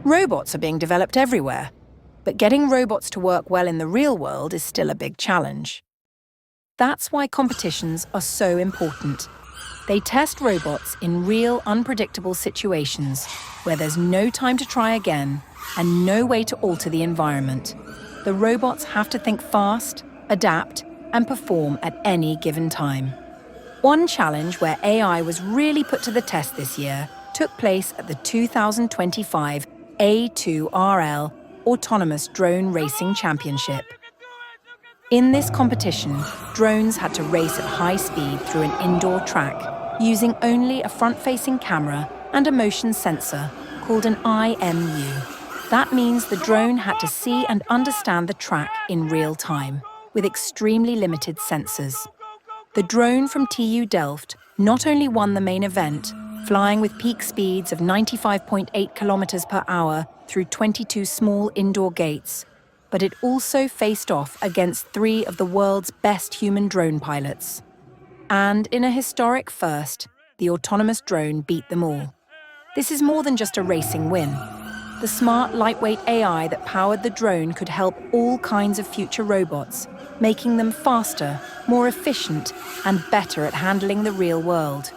Robots are being developed everywhere, but getting robots to work well in the real world is still a big challenge. That's why competitions are so important. They test robots in real, unpredictable situations where there's no time to try again and no way to alter the environment. The robots have to think fast, adapt, and perform at any given time. One challenge where AI was really put to the test this year took place at the 2025 A2RL Autonomous Drone Racing Championship. In this competition, drones had to race at high speed through an indoor track, using only a front-facing camera and a motion sensor called an IMU. That means the drone had to see and understand the track in real time, with extremely limited sensors. The drone from TUDelft not only won the main event, flying with peak speeds of 95.8 kilometers per hour through 22 small indoor gates, but it also faced off against 3 of the world's best human drone pilots. And in a historic first, the autonomous drone beat them all. This is more than just a racing win. The smart, lightweight AI that powered the drone could help all kinds of future robots, making them faster, more efficient, and better at handling the real world.